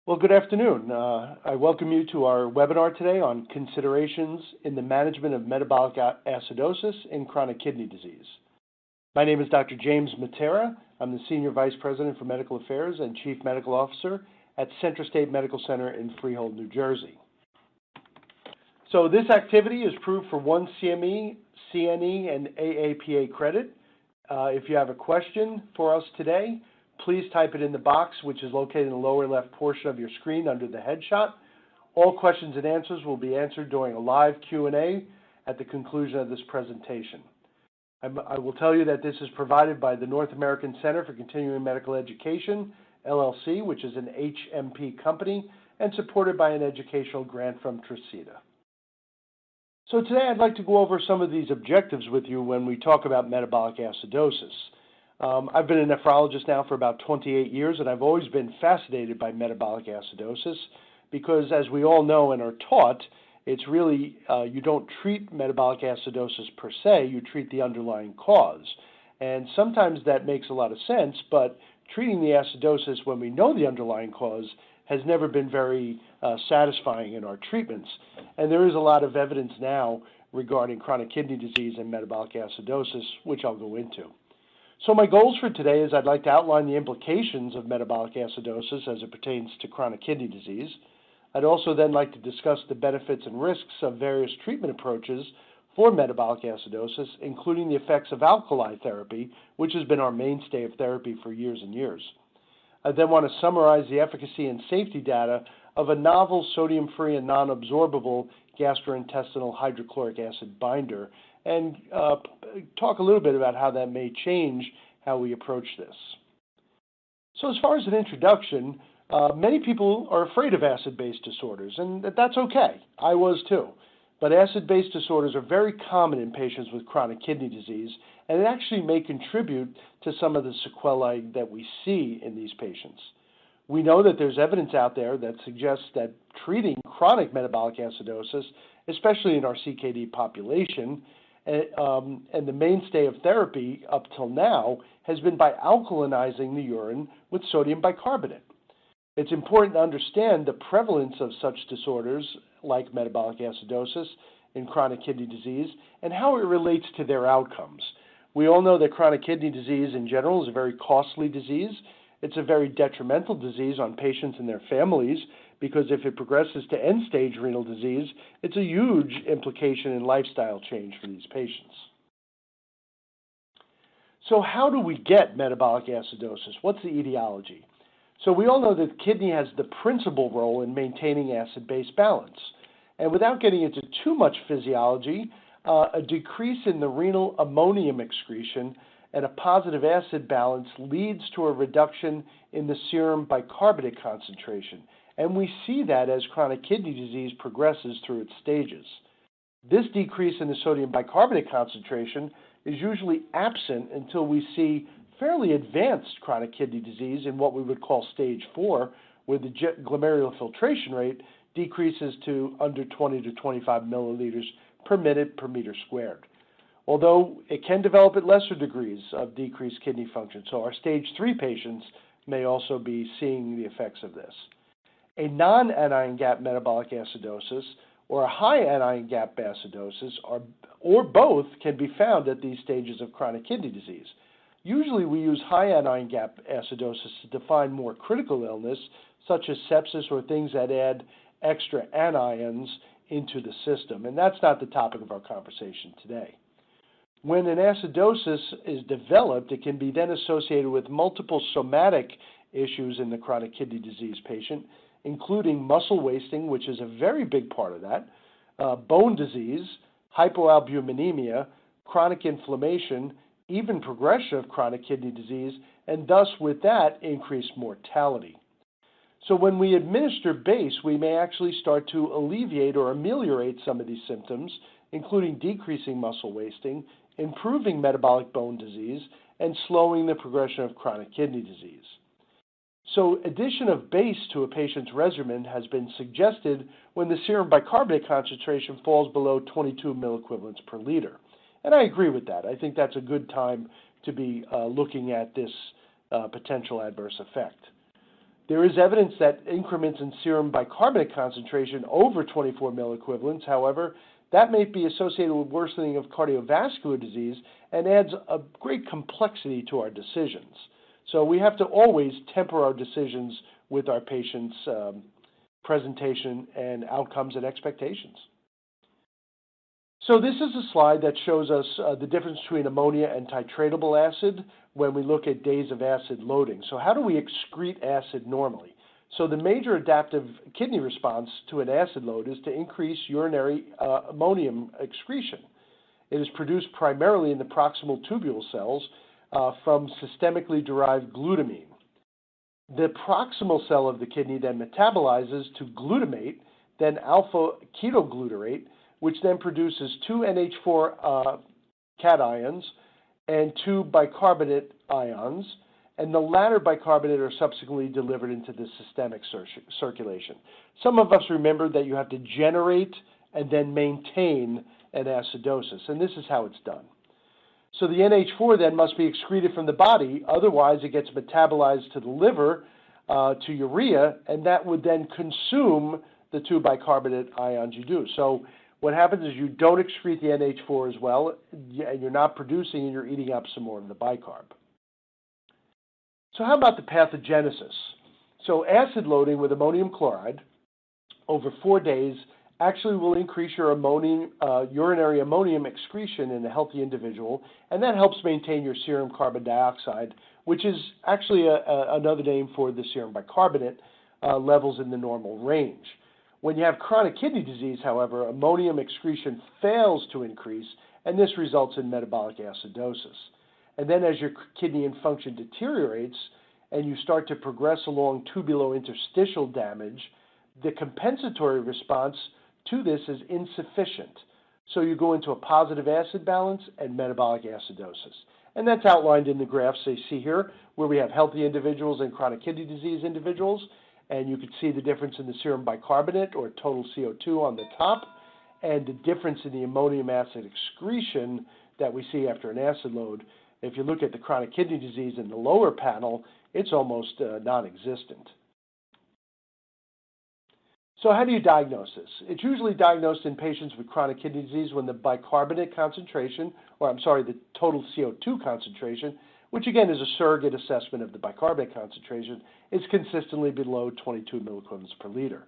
Well, good afternoon. I welcome you to our webinar today on considerations in the management of metabolic acidosis in chronic kidney disease. My name is Dr. James Matera. I'm the Senior Vice President for Medical Affairs and Chief Medical Officer at Central State Medical Center in Freehold, New Jersey. So this activity is approved for 1 CME, CNE, and AAPA credit. If you have a question for us today, please type it in the box, which is located in the lower left portion of your screen under the headshot. All questions and answers will be answered during a live Q&A at the conclusion of this presentation. I will tell you that this is provided by the North American Center for Continuing Medical Education, LLC, which is an HMP company, and supported by an educational grant from Tracida. So today I'd like to go over some of these objectives with you when we talk about metabolic acidosis. I've been a nephrologist now for about 28 years, and I've always been fascinated by metabolic acidosis because, as we all know and are taught, it's really, you don't treat metabolic acidosis per se, you treat the underlying cause. And sometimes that makes a lot of sense, but treating the acidosis when we know the underlying cause has never been very satisfying in our treatments. And there is a lot of evidence now regarding chronic kidney disease and metabolic acidosis, which I'll go into. So my goals for today is I'd like to outline the implications of metabolic acidosis as it pertains to chronic kidney disease. I'd also then like to discuss the benefits and risks of various treatment approaches for metabolic acidosis, including the effects of Alkali Therapy, which has been our mainstay of therapy for years and years. I then want to summarize the efficacy and safety data of a novel sodium-free and non-absorbable gastrointestinal hydrochloric acid binder and talk a little bit about how that may change how we approach this. So as far as an introduction, many people are afraid of acid-base disorders, and that's okay. I was too. But acid-base disorders are very common in patients with chronic kidney disease, and it actually may contribute to some of the sequelae that we see in these patients. We know that there's evidence out there that suggests that treating chronic metabolic acidosis, especially in our CKD population, and the mainstay of therapy up till now has been by alkalinizing the urine with sodium bicarbonate. It's important to understand the prevalence of such disorders like metabolic acidosis in chronic kidney disease and how it relates to their outcomes. We all know that chronic kidney disease in general is a very costly disease. It's a very detrimental disease on patients and their families because if it progresses to end-stage renal disease, it's a huge implication in lifestyle change for these patients. So how do we get metabolic acidosis? What's the etiology? So we all know that the kidney has the principal role in maintaining acid-base balance. And without getting into too much physiology, a decrease in the renal ammonium excretion and a positive acid balance leads to a reduction in the serum bicarbonate concentration. And we see that as chronic kidney disease progresses through its stages. This decrease in the sodium bicarbonate concentration is usually absent until we see fairly advanced chronic kidney disease in what we would call stage 4, where the glomerular filtration rate decreases to under 20 to 25 milliliters per minute per meter squared. Although it can develop at lesser degrees of decreased kidney function, so our stage 3 patients may also be seeing the effects of this. A non-anion gap metabolic acidosis or a high anion gap acidosis or both can be found at these stages of chronic kidney disease. Usually we use high anion gap acidosis to define more critical illness such as sepsis or things that add extra anions into the system, and that's not the topic of our conversation today. When an acidosis is developed, it can be then associated with multiple somatic issues in the chronic kidney disease patient, including muscle wasting, which is a very big part of that, bone disease, hypoalbuminemia, chronic inflammation, even progression of chronic kidney disease, and thus with that, increased mortality. So when we administer BACE, we may actually start to alleviate or ameliorate some of these symptoms, including decreasing muscle wasting, improving metabolic bone disease, and slowing the progression of chronic kidney disease. So addition of BACE to a patient's regimen has been suggested when the serum bicarbonate concentration falls below 22 milliequivalents per liter. And I agree with that. I think that's a good time to be looking at this potential adverse effect. There is evidence that increments in serum bicarbonate concentration over 24 milliequivalents, however, that may be associated with worsening of cardiovascular disease and adds a great complexity to our decisions. So we have to always temper our decisions with our patients' presentation and outcomes and expectations. So this is a slide that shows us the difference between ammonia and titratable acid when we look at days of acid loading. So how do we excrete acid normally? So the major adaptive kidney response to an acid load is to increase urinary ammonium excretion. It is produced primarily in the proximal tubule cells from systemically derived glutamine. The proximal cell of the kidney then metabolizes to glutamate, then alpha-ketoglutarate, which then produces 2 NH4 cations and 2 bicarbonate ions, and the latter bicarbonate are subsequently delivered into the systemic circulation. Some of us remember that you have to generate and then maintain an acidosis, and this is how it's done. So the NH4 then must be excreted from the body, otherwise it gets metabolized to the liver, to urea, and that would then consume the 2 bicarbonate ions you do. So what happens is you don't excrete the NH4 as well, and you're not producing and you're eating up some more of the bicarb. So how about the pathogenesis? So acid loading with ammonium chloride over 4 days actually will increase your urinary ammonium excretion in a healthy individual, and that helps maintain your serum carbon dioxide, which is actually another name for the serum bicarbonate levels in the normal range. When you have chronic kidney disease, however, ammonium excretion fails to increase, and this results in metabolic acidosis. And then as your kidney function deteriorates and you start to progress along tubulointerstitial damage, the compensatory response to this is insufficient. So you go into a positive acid balance and metabolic acidosis. And that's outlined in the graphs they see here, where we have healthy individuals and chronic kidney disease individuals. And you can see the difference in the serum bicarbonate or total CO2 on the top, and the difference in the ammonium acid excretion that we see after an acid load. If you look at the chronic kidney disease in the lower panel, it's almost non-existent. So how do you diagnose this? It's usually diagnosed in patients with chronic kidney disease when the bicarbonate concentration, the total CO2 concentration, which again is a surrogate assessment of the bicarbonate concentration, is consistently below 22 milliequivalents per liter.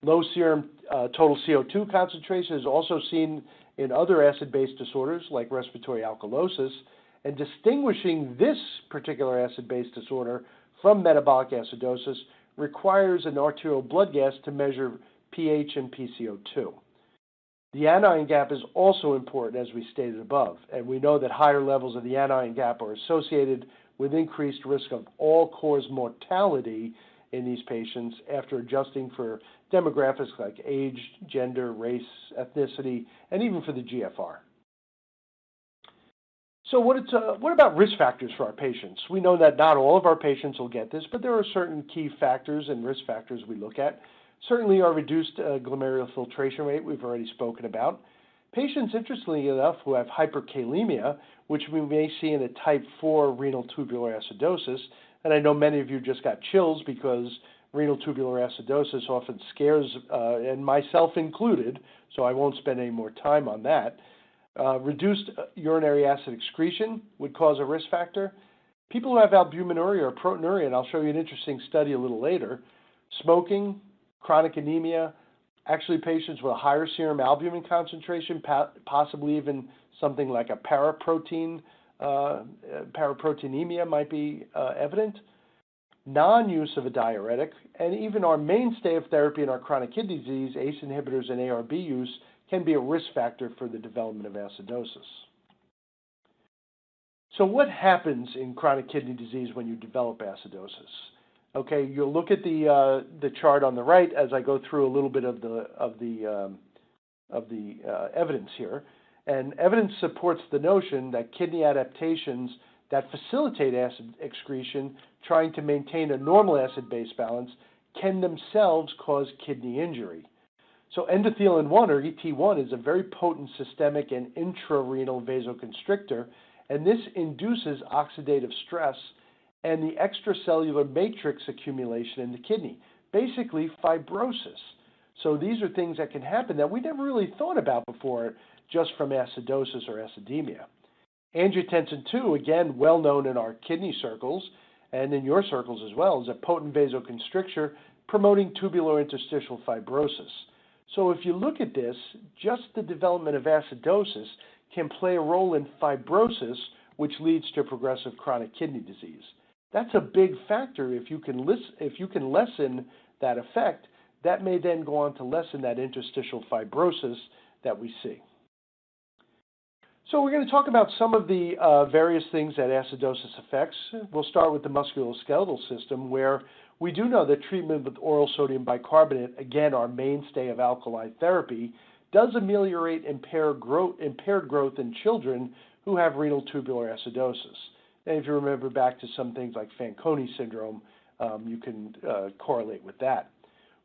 Low serum total CO2 concentration is also seen in other acid-base disorders like respiratory alkalosis, and distinguishing this particular acid-base disorder from metabolic acidosis requires an arterial blood gas to measure pH and PCO2. The anion gap is also important, as we stated above, and we know that higher levels of the anion gap are associated with increased risk of all-cause mortality in these patients after adjusting for demographics like age, gender, race, ethnicity, and even for the GFR. So what about risk factors for our patients? We know that not all of our patients will get this, but there are certain key factors and risk factors we look at. Certainly our reduced glomerular filtration rate we've already spoken about. Patients, interestingly enough, who have hyperkalemia, which we may see in a type 4 renal tubular acidosis, and I know many of you just got chills because renal tubular acidosis often scares, and myself included, so I won't spend any more time on that. Reduced urinary acid excretion would cause a risk factor. People who have albuminuria or proteinuria, and I'll show you an interesting study a little later, smoking, chronic anemia, actually patients with a higher serum albumin concentration, possibly even something like a paraproteinemia might be evident, non-use of a diuretic, and even our mainstay of therapy in our chronic kidney disease, ACE inhibitors and ARB use, can be a risk factor for the development of acidosis. So what happens in chronic kidney disease when you develop acidosis? Okay, you'll look at the chart on the right as I go through a little bit of the evidence here, and evidence supports the notion that kidney adaptations that facilitate acid excretion, trying to maintain a normal acid-base balance, can themselves cause kidney injury. So endothelin-1 or ET1 is a very potent systemic and intrarenal vasoconstrictor, and this induces oxidative stress and the extracellular matrix accumulation in the kidney, basically fibrosis. So these are things that can happen that we never really thought about before just from acidosis or acidemia. Angiotensin II, again, well known in our kidney circles and in your circles as well, is a potent vasoconstrictor promoting tubular interstitial fibrosis. So if you look at this, just the development of acidosis can play a role in fibrosis, which leads to progressive chronic kidney disease. That's a big factor. If you can lessen that effect, that may then go on to lessen that interstitial fibrosis that we see. So we're going to talk about some of the various things that acidosis affects. We'll start with the musculoskeletal system, where we do know that treatment with oral sodium bicarbonate, again our mainstay of alkali therapy, does ameliorate impaired growth in children who have renal tubular acidosis. And if you remember back to some things like Fanconi syndrome, you can correlate with that.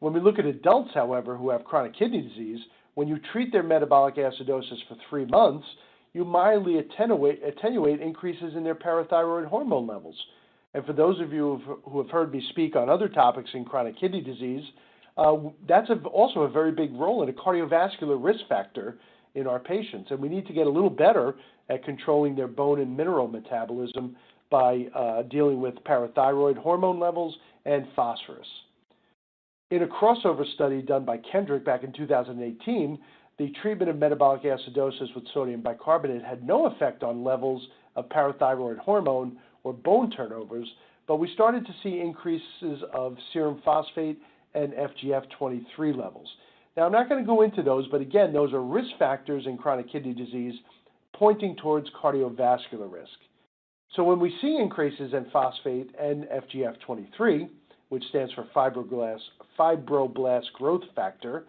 When we look at adults, however, who have chronic kidney disease, when you treat their metabolic acidosis for 3 months, you mildly attenuate increases in their parathyroid hormone levels. And for those of you who have heard me speak on other topics in chronic kidney disease, that's also a very big role in a cardiovascular risk factor in our patients. And we need to get a little better at controlling their bone and mineral metabolism by dealing with parathyroid hormone levels and phosphorus. In a crossover study done by Kendrick back in 2018, the treatment of metabolic acidosis with sodium bicarbonate had no effect on levels of parathyroid hormone or bone turnovers, but we started to see increases of serum phosphate and FGF23 levels. Now, I'm not going to go into those, but again, those are risk factors in chronic kidney disease pointing towards cardiovascular risk. So when we see increases in phosphate and FGF23, which stands for fibroblast growth factor,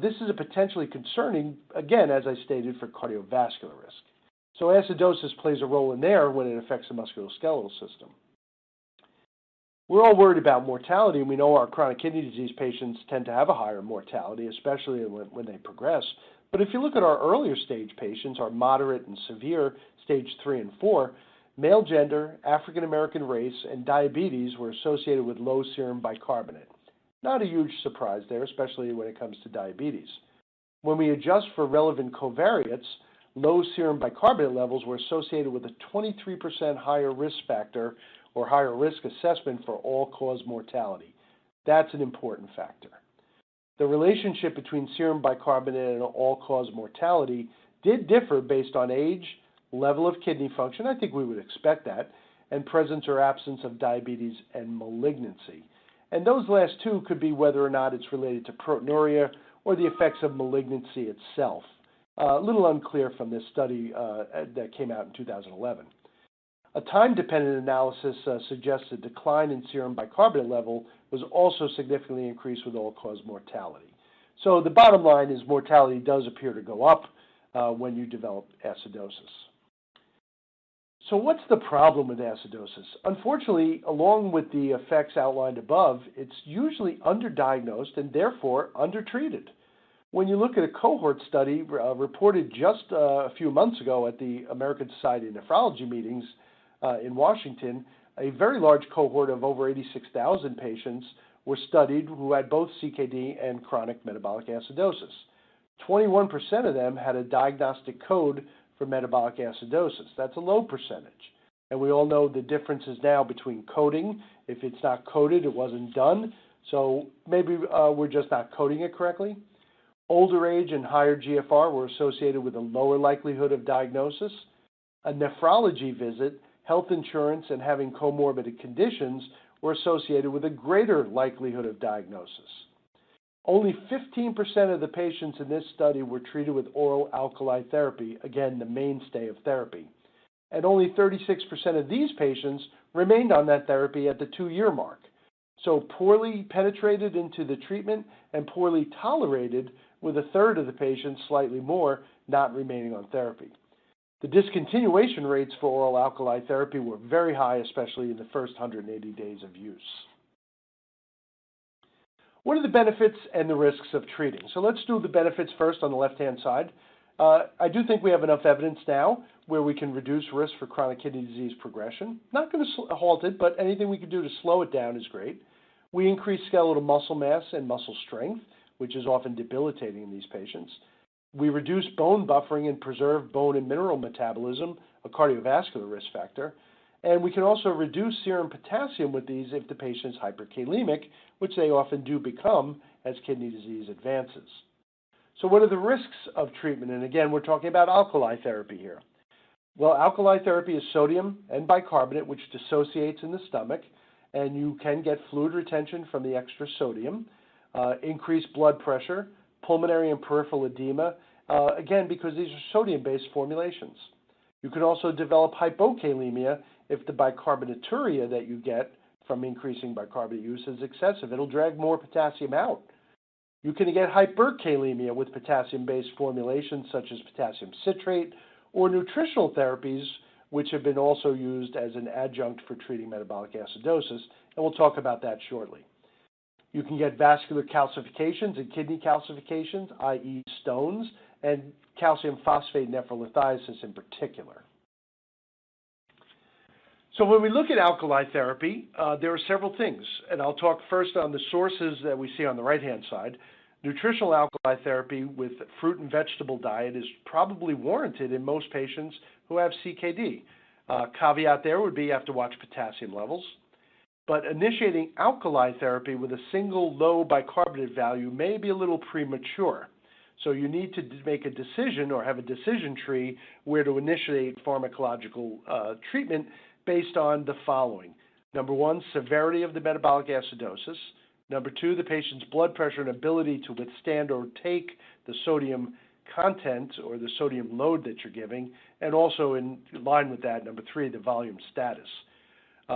this is a potentially concerning, again, as I stated, for cardiovascular risk. So acidosis plays a role in there when it affects the musculoskeletal system. We're all worried about mortality, and we know our chronic kidney disease patients tend to have a higher mortality, especially when they progress. But if you look at our earlier stage patients, our moderate and severe stage 3 and 4, male gender, African American race, and diabetes were associated with low serum bicarbonate. Not a huge surprise there, especially when it comes to diabetes. When we adjust for relevant covariates, low serum bicarbonate levels were associated with a 23% higher risk factor or higher risk assessment for all-cause mortality. That's an important factor. The relationship between serum bicarbonate and all-cause mortality did differ based on age, level of kidney function, I think we would expect that, and presence or absence of diabetes and malignancy. And those last two could be whether or not it's related to proteinuria or the effects of malignancy itself. A little unclear from this study that came out in 2011. A time-dependent analysis suggests a decline in serum bicarbonate level was also significantly increased with all-cause mortality. So the bottom line is mortality does appear to go up when you develop acidosis. So what's the problem with acidosis? Unfortunately, along with the effects outlined above, it's usually underdiagnosed and therefore undertreated. When you look at a cohort study reported just a few months ago at the American Society of Nephrology meetings in Washington, a very large cohort of over 86,000 patients were studied who had both CKD and chronic metabolic acidosis. 21% of them had a diagnostic code for metabolic acidosis. That's a low percentage. And we all know the differences now between coding. If it's not coded, it wasn't done. So maybe we're just not coding it correctly. Older age and higher GFR were associated with a lower likelihood of diagnosis. A nephrology visit, health insurance, and having comorbid conditions were associated with a greater likelihood of diagnosis. Only 15% of the patients in this study were treated with oral alkali therapy, again, the mainstay of therapy. And only 36% of these patients remained on that therapy at the 2-year mark. So poorly penetrated into the treatment and poorly tolerated, with a third of the patients, slightly more, not remaining on therapy. The discontinuation rates for oral alkali therapy were very high, especially in the first 180 days of use. What are the benefits and the risks of treating? So let's do the benefits first on the left-hand side. I do think we have enough evidence now where we can reduce risk for chronic kidney disease progression. Not going to halt it, but anything we can do to slow it down is great. We increase skeletal muscle mass and muscle strength, which is often debilitating in these patients. We reduce bone buffering and preserve bone and mineral metabolism, a cardiovascular risk factor. And we can also reduce serum potassium with these if the patient is hyperkalemic, which they often do become as kidney disease advances. So what are the risks of treatment? And again, we're talking about alkali therapy here. Well, alkali therapy is sodium and bicarbonate, which dissociates in the stomach, and you can get fluid retention from the extra sodium, increased blood pressure, pulmonary and peripheral edema, again, because these are sodium-based formulations. You can also develop hypokalemia if the bicarbonaturia that you get from increasing bicarbonate use is excessive. It'll drag more potassium out. You can get hyperkalemia with potassium-based formulations such as potassium citrate or nutritional therapies, which have been also used as an adjunct for treating metabolic acidosis, and we'll talk about that shortly. You can get vascular calcifications and kidney calcifications, i.e. stones, and calcium phosphate nephrolithiasis in particular. So when we look at alkali therapy, there are several things, and I'll talk first on the sources that we see on the right-hand side. Nutritional alkali therapy with fruit and vegetable diet is probably warranted in most patients who have CKD. Caveat there would be you have to watch potassium levels. But initiating alkali therapy with a single low bicarbonate value may be a little premature. So you need to make a decision or have a decision tree where to initiate pharmacological treatment based on the following. Number one, severity of the metabolic acidosis. Number two, the patient's blood pressure and ability to withstand or take the sodium content or the sodium load that you're giving. And also in line with that, number three, the volume status.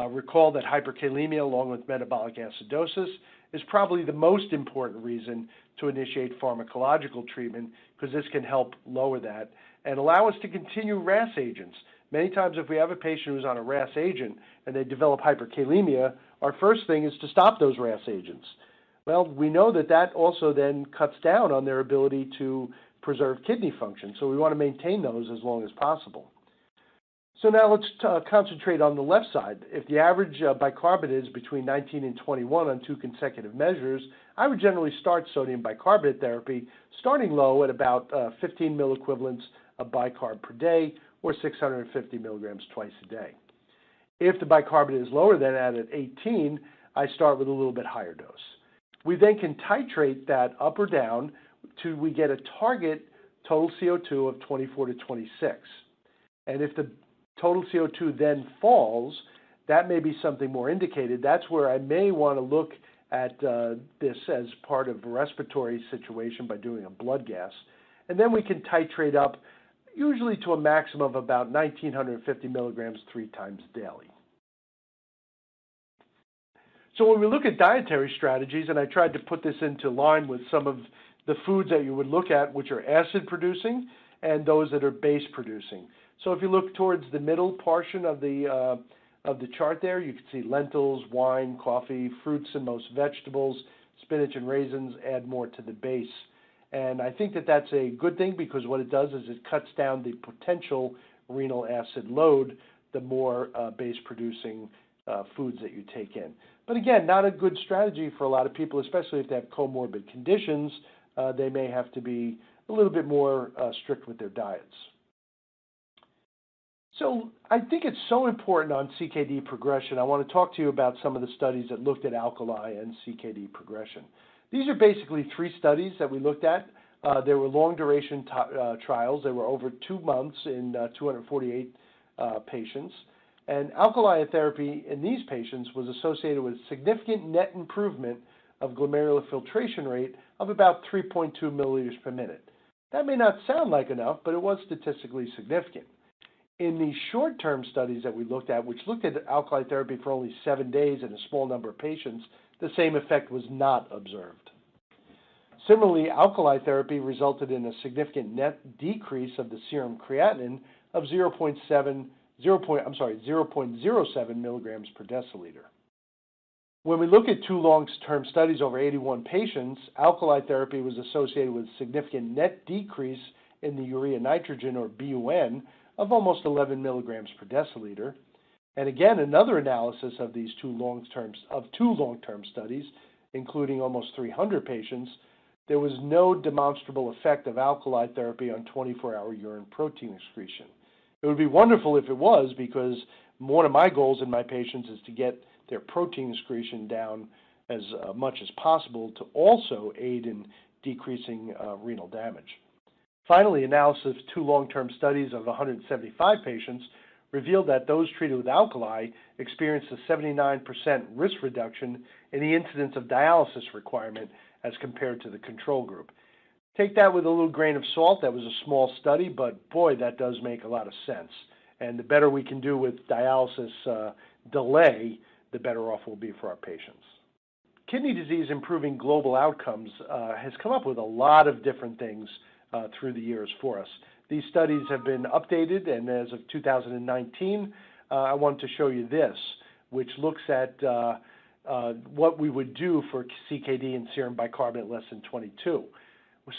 Recall that hyperkalemia along with metabolic acidosis is probably the most important reason to initiate pharmacological treatment because this can help lower that and allow us to continue RAS agents. Many times if we have a patient who's on a RAS agent and they develop hyperkalemia, our first thing is to stop those RAS agents. Well, we know that that also then cuts down on their ability to preserve kidney function, so we want to maintain those as long as possible. So now let's concentrate on the left side. If the average bicarbonate is between 19 and 21 on 2 consecutive measures, I would generally start sodium bicarbonate therapy starting low at about 15 milliequivalents of bicarb per day or 650 milligrams twice a day. If the bicarbonate is lower than that at 18, I start with a little bit higher dose. We then can titrate that up or down till we get a target total CO2 of 24 to 26. And if the total CO2 then falls, that may be something more indicated. That's where I may want to look at this as part of a respiratory situation by doing a blood gas. And then we can titrate up usually to a maximum of about 1,950 milligrams 3 times daily. So when we look at dietary strategies, and I tried to put this into line with some of the foods that you would look at, which are acid producing and those that are base producing. So if you look towards the middle portion of the chart there, you can see lentils, wine, coffee, fruits and most vegetables, spinach and raisins add more to the base. And I think that that's a good thing because what it does is it cuts down the potential renal acid load the more base-producing foods that you take in. But again, not a good strategy for a lot of people, especially if they have comorbid conditions. They may have to be a little bit more strict with their diets. So I think it's so important on CKD progression. I want to talk to you about some of the studies that looked at alkali and CKD progression. These are basically 3 studies that we looked at. They were long-duration trials. They were over 2 months in 248 patients. And alkali therapy in these patients was associated with significant net improvement of glomerular filtration rate of about 3.2 milliliters per minute. That may not sound like enough, but it was statistically significant. In the short-term studies that we looked at, which looked at alkali therapy for only 7 days in a small number of patients, the same effect was not observed. Similarly, alkali therapy resulted in a significant net decrease of the serum creatinine of 0.07 milligrams per deciliter. When we look at 2 long-term studies over 81 patients, alkali therapy was associated with significant net decrease in the urea nitrogen, or BUN, of almost 11 milligrams per deciliter. And again, another analysis of these two long-term studies, including almost 300 patients, there was no demonstrable effect of Alkali therapy on 24-hour urine protein excretion. It would be wonderful if it was, because one of my goals in my patients is to get their protein excretion down as much as possible to also aid in decreasing renal damage. Finally, analysis of two long-term studies of 175 patients revealed that those treated with Alkali experienced a 79% risk reduction in the incidence of dialysis requirement as compared to the control group. Take that with a little grain of salt. That was a small study, but boy, that does make a lot of sense. And the better we can do with dialysis delay, the better off we'll be for our patients. Kidney disease improving global outcomes has come up with a lot of different things through the years for us. These studies have been updated, and as of 2019, I want to show you this, which looks at what we would do for CKD and serum bicarbonate less than 22.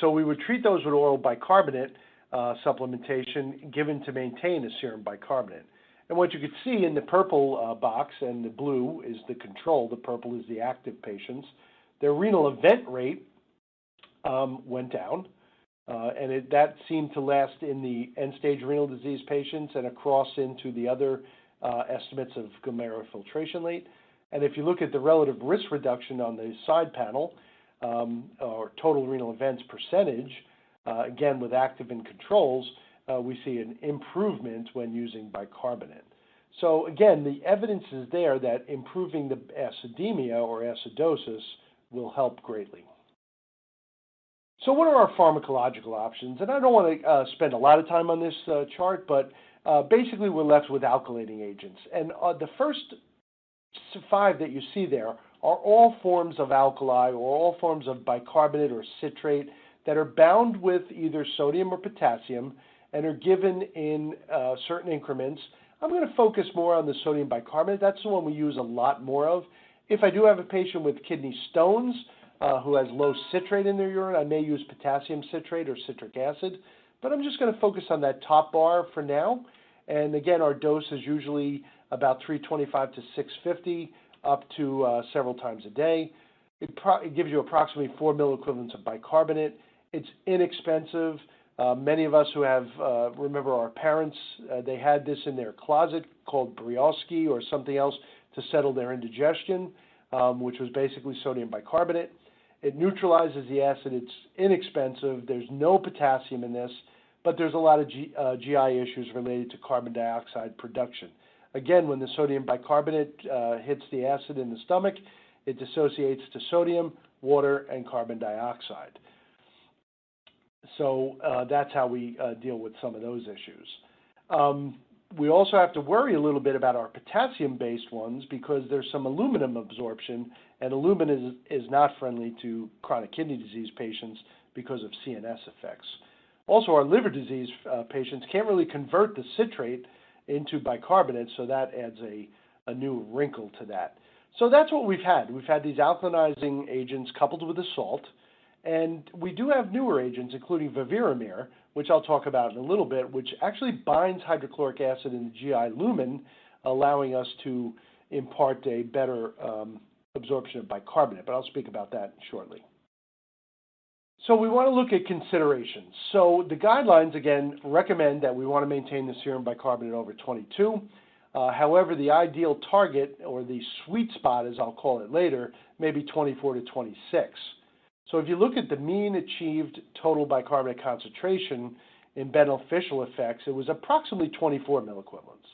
So we would treat those with oral bicarbonate supplementation given to maintain a serum bicarbonate. And what you could see in the purple box, and the blue is the control, the purple is the active patients, their renal event rate went down, and that seemed to last in the end-stage renal disease patients and across into the other estimates of glomerular filtration rate. And if you look at the relative risk reduction on the side panel, or total renal events percentage, again with active and controls, we see an improvement when using bicarbonate. So again, the evidence is there that improving the acidemia or acidosis will help greatly. So what are our pharmacological options? And I don't want to spend a lot of time on this chart, but basically we're left with alkylating agents. And the first 5 that you see there are all forms of alkali or all forms of bicarbonate or citrate that are bound with either sodium or potassium and are given in certain increments. I'm going to focus more on the sodium bicarbonate. That's the one we use a lot more of. If I do have a patient with kidney stones who has low citrate in their urine, I may use potassium citrate or citric acid, but I'm just going to focus on that top bar for now. And again, our dose is usually about 325 to 650 up to several times a day. It gives you approximately 4 milliequivalents of bicarbonate. It's inexpensive. Many of us who have, remember our parents, they had this in their closet called Brioski or something else to settle their indigestion, which was basically sodium bicarbonate. It neutralizes the acid. It's inexpensive. There's no potassium in this, but there's a lot of GI issues related to carbon dioxide production. Again, when the sodium bicarbonate hits the acid in the stomach, it dissociates to sodium, water, and carbon dioxide. So that's how we deal with some of those issues. We also have to worry a little bit about our potassium-based ones because there's some aluminum absorption, and aluminum is not friendly to chronic kidney disease patients because of CNS effects. Also, our liver disease patients can't really convert the citrate into bicarbonate, so that adds a new wrinkle to that. So that's what we've had. We've had these alkalinizing agents coupled with a salt, and we do have newer agents, including Veverimer, which I'll talk about in a little bit, which actually binds hydrochloric acid in the GI lumen, allowing us to impart a better absorption of bicarbonate, but I'll speak about that shortly. So we want to look at considerations. So the guidelines, again, recommend that we want to maintain the serum bicarbonate over 22. However, the ideal target, or the sweet spot, as I'll call it later, may be 24 to 26. So if you look at the mean achieved total bicarbonate concentration in beneficial effects, it was approximately 24 milliequivalents.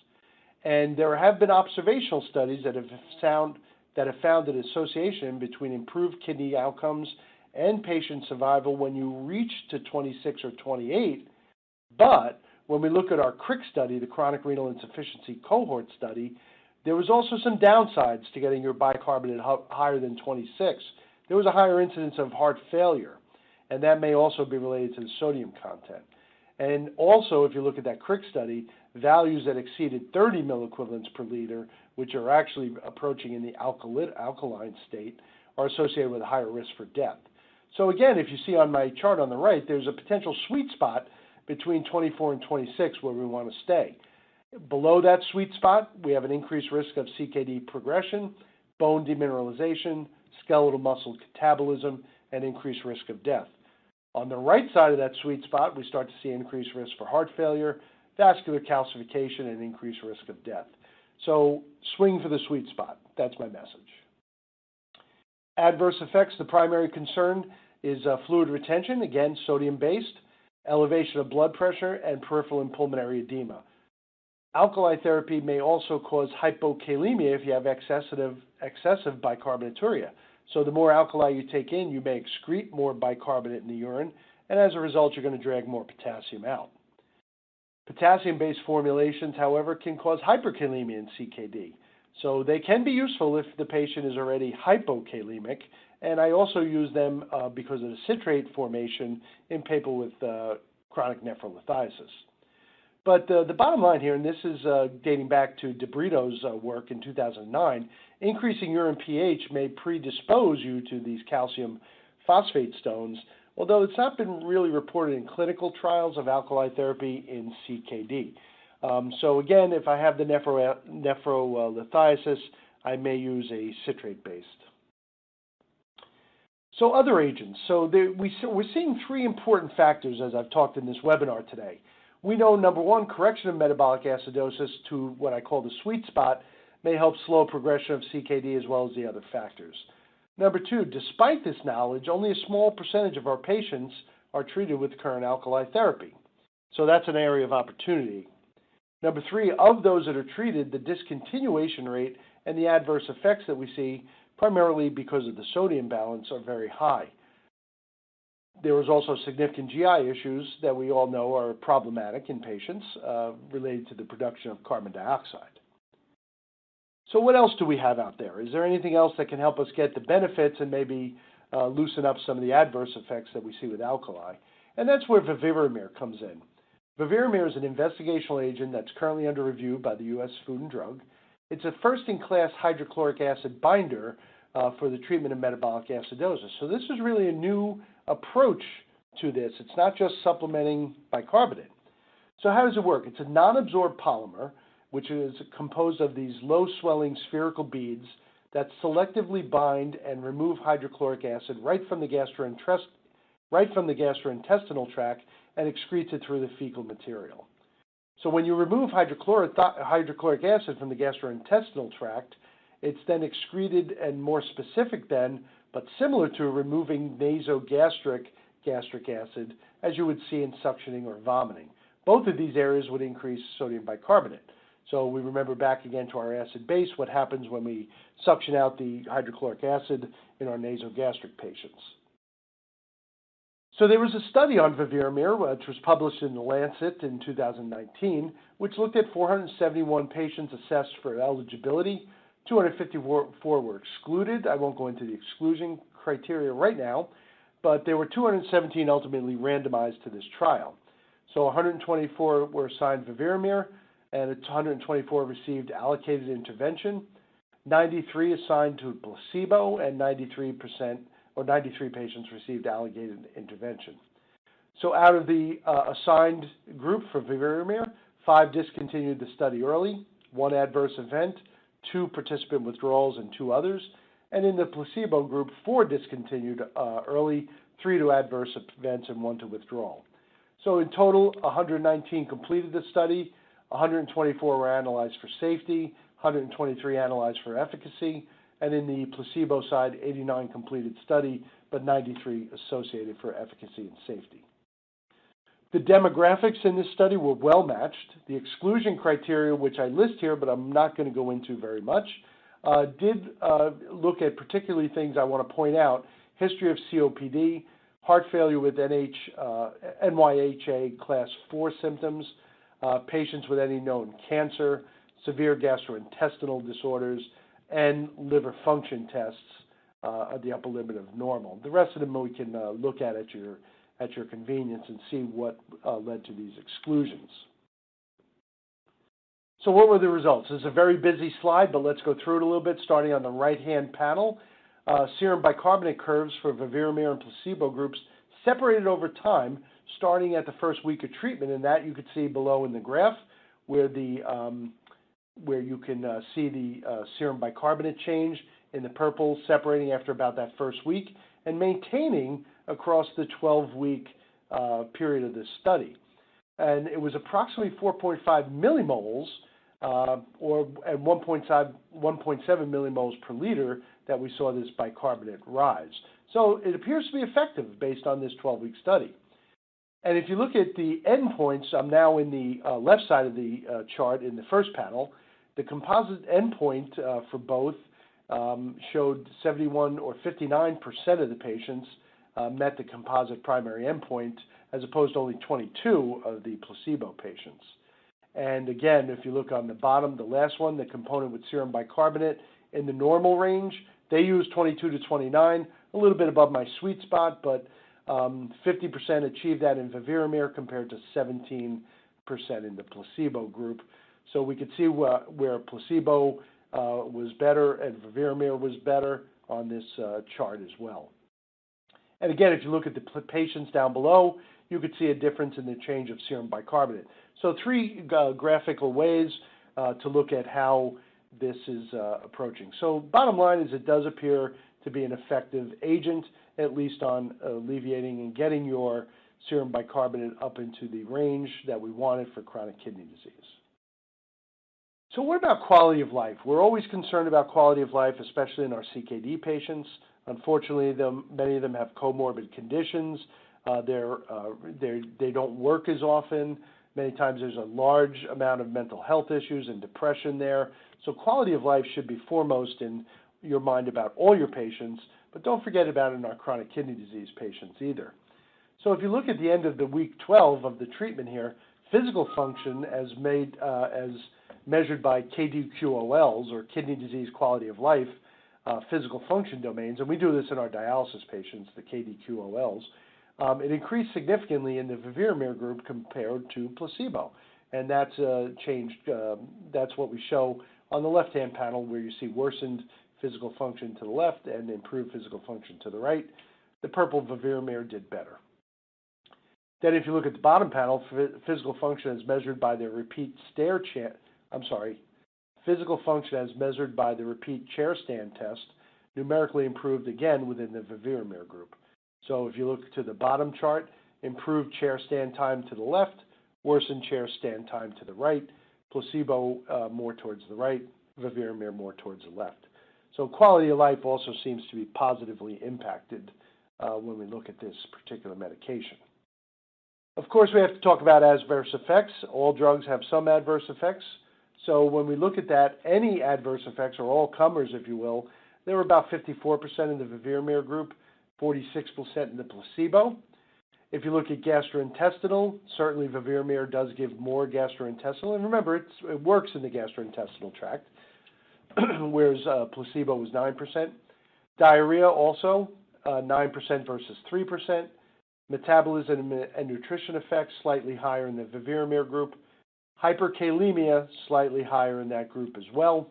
And there have been observational studies that have found an association between improved kidney outcomes and patient survival when you reach to 26 or 28. But when we look at our CRIC study, the chronic renal insufficiency cohort study, there was also some downsides to getting your bicarbonate higher than 26. There was a higher incidence of heart failure, and that may also be related to the sodium content. And also, if you look at that CRIC study, values that exceeded 30 milliequivalents per liter, which are actually approaching in the alkaline state, are associated with a higher risk for death. So again, if you see on my chart on the right, there's a potential sweet spot between 24 and 26 where we want to stay. Below that sweet spot, we have an increased risk of CKD progression, bone demineralization, skeletal muscle catabolism, and increased risk of death. On the right side of that sweet spot, we start to see increased risk for heart failure, vascular calcification, and increased risk of death. So swing for the sweet spot. That's my message. Adverse effects, the primary concern is fluid retention, again, sodium-based, elevation of blood pressure, and peripheral and pulmonary edema. Alkali therapy may also cause hypokalemia if you have excessive bicarbonaturia. So the more alkali you take in, you may excrete more bicarbonate in the urine, and as a result, you're going to drag more potassium out. Potassium-based formulations, however, can cause hyperkalemia in CKD. So they can be useful if the patient is already hypokalemic, and I also use them because of the citrate formation in people with chronic nephrolithiasis. But the bottom line here, and this is dating back to DeBrito's work in 2009, increasing urine pH may predispose you to these calcium phosphate stones, although it's not been really reported in clinical trials of alkali therapy in CKD. So again, if I have the nephrolithiasis, I may use a citrate-based. So other agents. So we're seeing three important factors as I've talked in this webinar today. We know, number one, correction of metabolic acidosis to what I call the sweet spot may help slow progression of CKD as well as the other factors. Number two, despite this knowledge, only a small percentage of our patients are treated with current alkali therapy. So that's an area of opportunity. Number three, of those that are treated, the discontinuation rate and the adverse effects that we see, primarily because of the sodium balance, are very high. There was also significant GI issues that we all know are problematic in patients related to the production of carbon dioxide. So what else do we have out there? Is there anything else that can help us get the benefits and maybe loosen up some of the adverse effects that we see with alkali? And that's where Veverimer comes in. Veverimer is an investigational agent that's currently under review by the U.S. Food and Drug. It's a first-in-class hydrochloric acid binder for the treatment of metabolic acidosis. So this is really a new approach to this. It's not just supplementing bicarbonate. So how does it work? It's a non-absorbed polymer, which is composed of these low-swelling spherical beads that selectively bind and remove hydrochloric acid right from the gastrointestinal tract and excretes it through the fecal material. So when you remove hydrochloric acid from the gastrointestinal tract, it's then excreted and more specific then, but similar to removing nasogastric gastric acid, as you would see in suctioning or vomiting. Both of these areas would increase sodium bicarbonate. So we remember back again to our acid base, what happens when we suction out the hydrochloric acid in our nasogastric patients. So there was a study on Veverimer, which was published in The Lancet in 2019, which looked at 471 patients assessed for eligibility. 254 were excluded. I won't go into the exclusion criteria right now, but there were 217 ultimately randomized to this trial. So 124 were assigned Veverimer, and 124 received allocated intervention, 93 assigned to placebo, and 93 patients received allocated intervention. So out of the assigned group for Veverimer, 5 discontinued the study early, 1 adverse event, 2 participant withdrawals, and 2 others. And in the placebo group, 4 discontinued early, 3 to adverse events, and 1 to withdrawal. So in total, 119 completed the study, 124 were analyzed for safety, 123 analyzed for efficacy, and in the placebo side, 89 completed study, but 93 associated for efficacy and safety. The demographics in this study were well matched. The exclusion criteria, which I list here, but I'm not going to go into very much, did look at particularly things I want to point out: history of COPD, heart failure with NYHA class 4 symptoms, patients with any known cancer, severe gastrointestinal disorders, and liver function tests at the upper limit of normal. The rest of them we can look at your convenience and see what led to these exclusions. So what were the results? This is a very busy slide, but let's go through it a little bit, starting on the right-hand panel. Serum bicarbonate curves for Veverimer and placebo groups separated over time, starting at the first week of treatment, and that you could see below in the graph where you can see the serum bicarbonate change in the purple, separating after about that first week and maintaining across the 12-week period of this study. And it was approximately 4.5 millimoles or at 1.7 millimoles per liter that we saw this bicarbonate rise. So it appears to be effective based on this 12-week study. And if you look at the endpoints, I'm now in the left side of the chart in the first panel. The composite endpoint for both showed 71 or 59% of the patients met the composite primary endpoint, as opposed to only 22 of the placebo patients. And again, if you look on the bottom, the last one, the component with serum bicarbonate in the normal range, they used 22 to 29, a little bit above my sweet spot, but 50% achieved that in Veverimer compared to 17% in the placebo group. So we could see where placebo was better and Veverimer was better on this chart as well. And again, if you look at the patients down below, you could see a difference in the change of serum bicarbonate. So three graphical ways to look at how this is approaching. So bottom line is it does appear to be an effective agent, at least on alleviating and getting your serum bicarbonate up into the range that we wanted for chronic kidney disease. So what about quality of life? We're always concerned about quality of life, especially in our CKD patients. Unfortunately, many of them have comorbid conditions. They don't work as often. Many times there's a large amount of mental health issues and depression there. So quality of life should be foremost in your mind about all your patients, but don't forget about it in our chronic kidney disease patients either. So if you look at the end of the week 12 of the treatment here, physical function as measured by KDQOLs, or kidney disease quality of life, physical function domains, and we do this in our dialysis patients, the KDQOLs, it increased significantly in the Veverimer group compared to placebo. And that's changed, that's what we show on the left-hand panel, where you see worsened physical function to the left and improved physical function to the right. The purple Veverimer did better. Then if you look at the bottom panel, physical function as measured by the repeat physical function as measured by the repeat chair stand test numerically improved again within the Veverimer group. So if you look to the bottom chart, improved chair stand time to the left, worsened chair stand time to the right, placebo more towards the right, Veverimer more towards the left. So quality of life also seems to be positively impacted when we look at this particular medication. Of course, we have to talk about adverse effects. All drugs have some adverse effects. So when we look at that, any adverse effects, or all comers, if you will, they were about 54% in the Veverimer group, 46% in the placebo. If you look at gastrointestinal, certainly Veverimer does give more gastrointestinal. And remember, it works in the gastrointestinal tract, whereas placebo was 9%. Diarrhea also, 9% versus 3%. Metabolism and nutrition effects slightly higher in the Veverimer group. Hyperkalemia slightly higher in that group as well.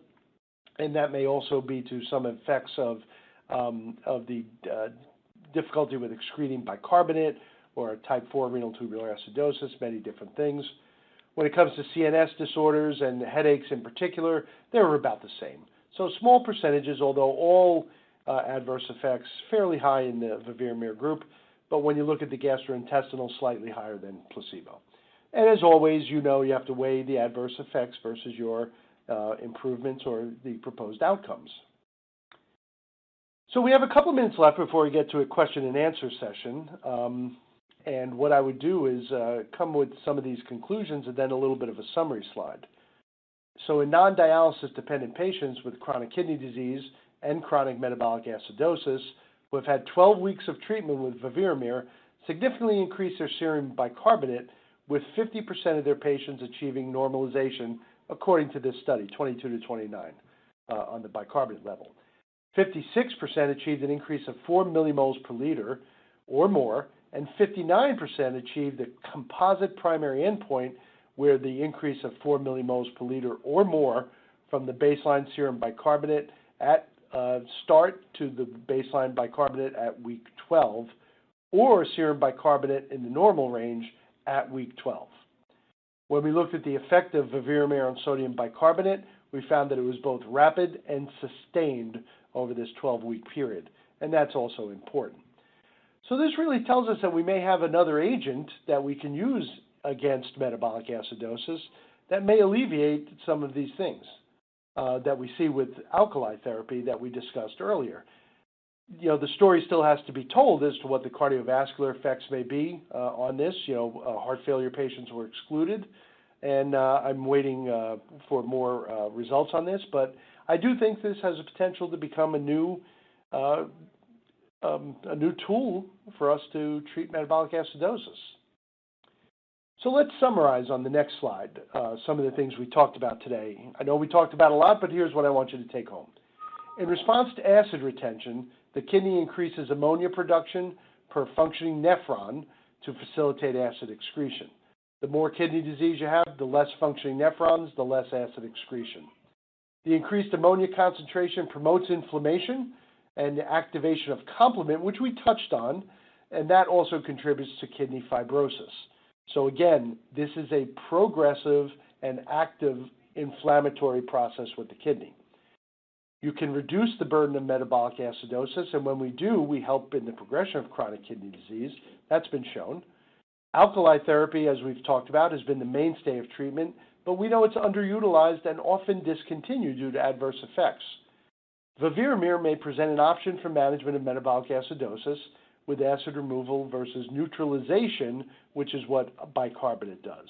And that may also be to some effects of the difficulty with excreting bicarbonate or type 4 renal tubular acidosis, many different things. When it comes to CNS disorders and headaches in particular, they were about the same. So small percentages, although all adverse effects fairly high in the Veverimer group, but when you look at the gastrointestinal, slightly higher than placebo. And as always, you know you have to weigh the adverse effects versus your improvements or the proposed outcomes. So we have a couple minutes left before we get to a question and answer session. And what I would do is come with some of these conclusions and then a little bit of a summary slide. So in non-dialysis dependent patients with chronic kidney disease and chronic metabolic acidosis who have had 12 weeks of treatment with Veverimer significantly increased their serum bicarbonate, with 50% of their patients achieving normalization according to this study, 22 to 29 on the bicarbonate level. 56% achieved an increase of 4 millimoles per liter or more, and 59% achieved the composite primary endpoint, where the increase of 4 millimoles per liter or more from the baseline serum bicarbonate at start to the baseline bicarbonate at week 12 or serum bicarbonate in the normal range at week 12. When we looked at the effect of Veverimer on sodium bicarbonate, we found that it was both rapid and sustained over this 12-week period, and that's also important. So this really tells us that we may have another agent that we can use against metabolic acidosis that may alleviate some of these things that we see with alkali therapy that we discussed earlier. The story still has to be told as to what the cardiovascular effects may be on this. Heart failure patients were excluded, and I'm waiting for more results on this. But I do think this has a potential to become a new tool for us to treat metabolic acidosis. So let's summarize on the next slide some of the things we talked about today. I know we talked about a lot, but here's what I want you to take home. In response to acid retention, the kidney increases ammonia production per functioning nephron to facilitate acid excretion. The more kidney disease you have, the less functioning nephrons, the less acid excretion. The increased ammonia concentration promotes inflammation and the activation of complement, which we touched on, and that also contributes to kidney fibrosis. So again, this is a progressive and active inflammatory process with the kidney. You can reduce the burden of metabolic acidosis, and when we do, we help in the progression of chronic kidney disease. That's been shown. Alkali therapy, as we've talked about, has been the mainstay of treatment, but we know it's underutilized and often discontinued due to adverse effects. Veverimer may present an option for management of metabolic acidosis with acid removal versus neutralization, which is what bicarbonate does.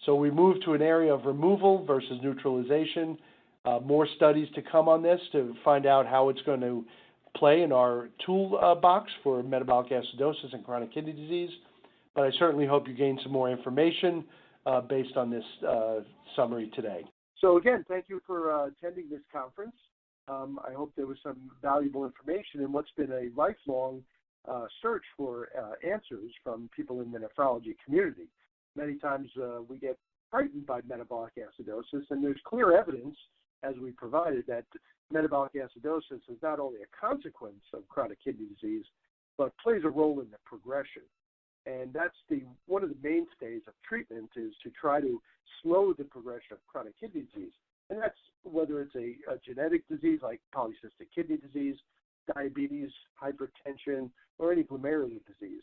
So we move to an area of removal versus neutralization. More studies to come on this to find out how it's going to play in our toolbox for metabolic acidosis and chronic kidney disease. But I certainly hope you gain some more information based on this summary today. So again, thank you for attending this conference. I hope there was some valuable information in what's been a lifelong search for answers from people in the nephrology community. Many times we get frightened by metabolic acidosis, and there's clear evidence, as we provided, that metabolic acidosis is not only a consequence of chronic kidney disease, but plays a role in the progression. And that's one of the mainstays of treatment, is to try to slow the progression of chronic kidney disease. And that's whether it's a genetic disease like polycystic kidney disease, diabetes, hypertension, or any glomerular disease.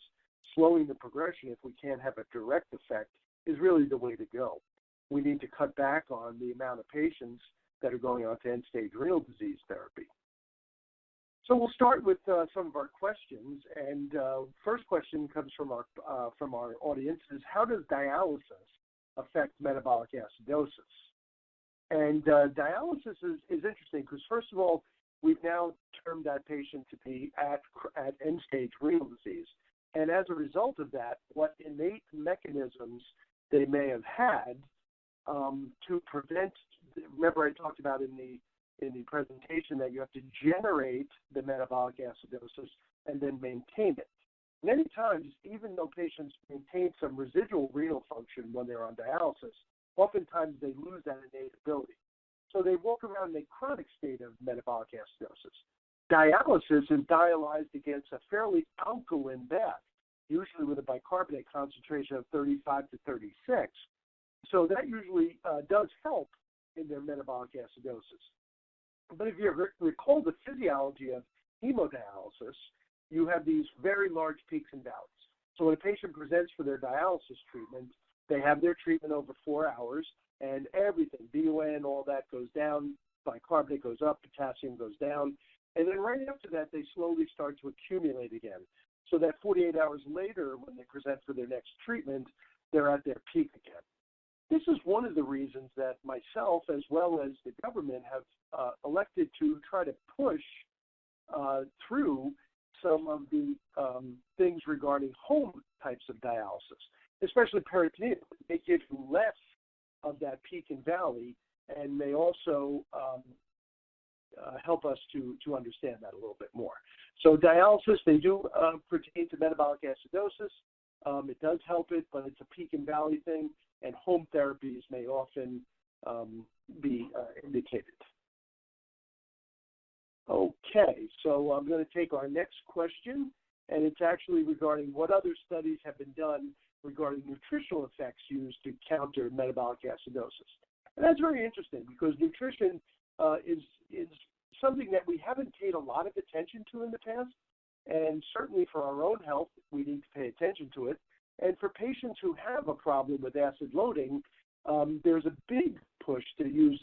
Slowing the progression, if we can't have a direct effect, is really the way to go. We need to cut back on the amount of patients that are going on to end-stage renal disease therapy. So we'll start with some of our questions, and first question comes from our audience is, how does dialysis affect metabolic acidosis? And dialysis is interesting because, first of all, we've now termed that patient to be at end-stage renal disease. And as a result of that, what innate mechanisms they may have had to prevent, remember I talked about in the presentation that you have to generate the metabolic acidosis and then maintain it. Many times, even though patients maintain some residual renal function when they're on dialysis, oftentimes they lose that innate ability. So they walk around in a chronic state of metabolic acidosis. Dialysis is dialyzed against a fairly alkaline bath, usually with a bicarbonate concentration of 35 to 36. So that usually does help in their metabolic acidosis. But if you recall the physiology of hemodialysis, you have these very large peaks and valleys. So when a patient presents for their dialysis treatment, they have their treatment over 4 hours, and everything, BUN, all that goes down, bicarbonate goes up, potassium goes down, and then right after that, they slowly start to accumulate again. So that 48 hours later, when they present for their next treatment, they're at their peak again. This is one of the reasons that myself, as well as the government, have elected to try to push through some of the things regarding home types of dialysis, especially peritoneal. They give you less of that peak and valley, and may also help us to understand that a little bit more. So dialysis, they do pertain to metabolic acidosis. It does help it, but it's a peak and valley thing, and home therapies may often be indicated. Okay, so I'm going to take our next question, and it's actually regarding what other studies have been done regarding nutritional effects used to counter metabolic acidosis. And that's very interesting because nutrition is something that we haven't paid a lot of attention to in the past, and certainly for our own health, we need to pay attention to it. And for patients who have a problem with acid loading, there's a big push to use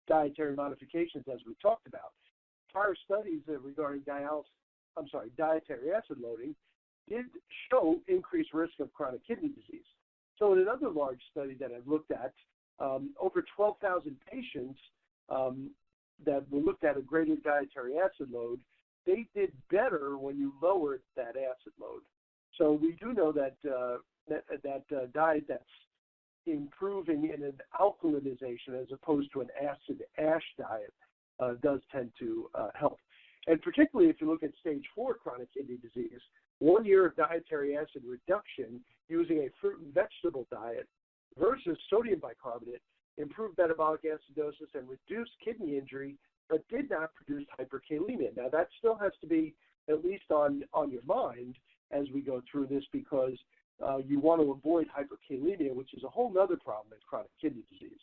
dietary modifications, as we talked about. Prior studies regarding dietary acid loading did show increased risk of chronic kidney disease. So in another large study that I've looked at, over 12,000 patients that were looked at a greater dietary acid load, they did better when you lowered that acid load. So we do know that that diet that's improving in an alkalinization as opposed to an acid-ash diet does tend to help. And particularly if you look at stage 4 chronic kidney disease, 1 year of dietary acid reduction using a fruit and vegetable diet versus sodium bicarbonate improved metabolic acidosis and reduced kidney injury, but did not produce hyperkalemia. Now, that still has to be at least on your mind as we go through this, because you want to avoid hyperkalemia, which is a whole other problem in chronic kidney disease.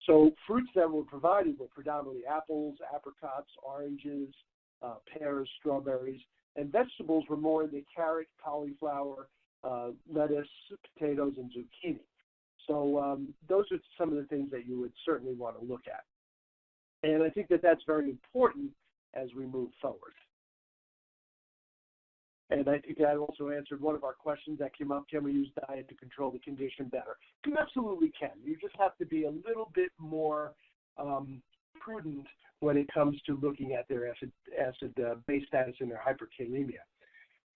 So fruits that were provided were predominantly apples, apricots, oranges, pears, strawberries, and vegetables were more in the carrot, cauliflower, lettuce, potatoes, and zucchini. So those are some of the things that you would certainly want to look at. And I think that that's very important as we move forward. And I think that also answered one of our questions that came up: can we use diet to control the condition better? You absolutely can. You just have to be a little bit more prudent when it comes to looking at their acid base status and their hyperkalemia.